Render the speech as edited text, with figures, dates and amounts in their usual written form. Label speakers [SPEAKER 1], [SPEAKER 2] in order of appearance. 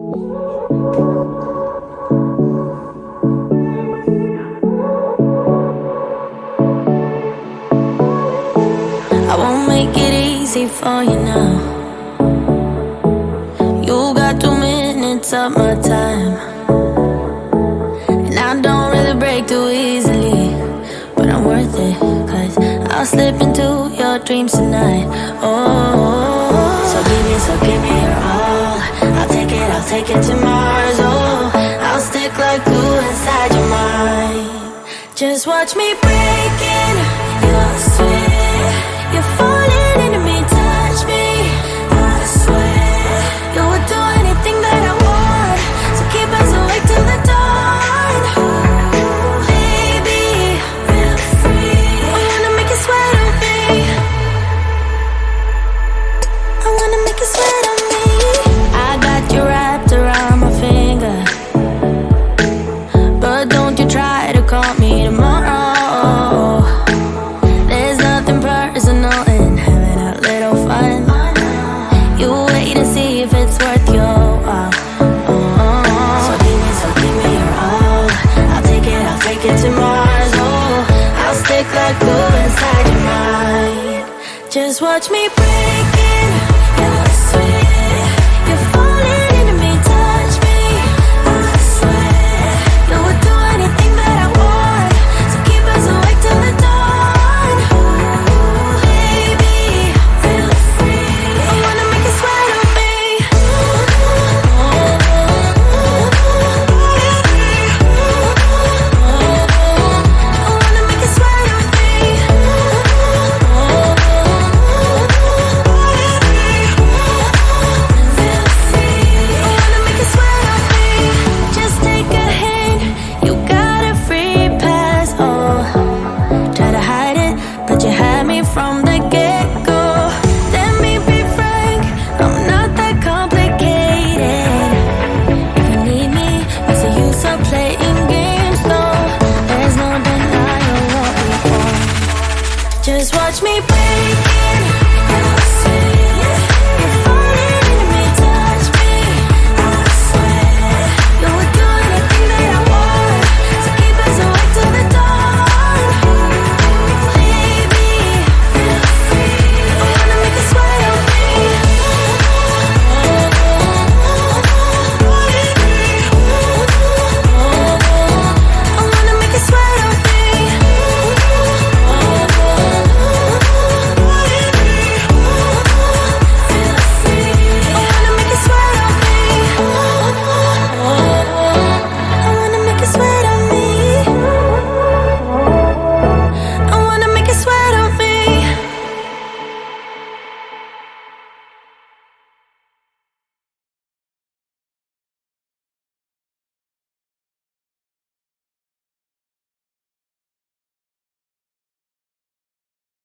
[SPEAKER 1] I won't make it easy for you now. You got 2 minutes of my time, and I don't really break too easily, but I'm worth it, 'cause I'll slip into your dreams tonight. Oh, so give me your all. I'll take it to Mars. Oh, I'll stick like glue inside your mind. Just watch me breaking your sweat. You're falling into me, touch me. I swear you would do anything that I want, so keep us awake till the dawn. Baby, feel free. I wanna make you sweat on me. I wanna make you sweat on me. I got you wrapped around my finger, but don't you try to call me tomorrow. There's nothing personal in having a little fun. You wait to see if it's worth your while. So give me your all. I'll take it to Mars. Oh, I'll stick like glue inside your mind. Just watch me break it.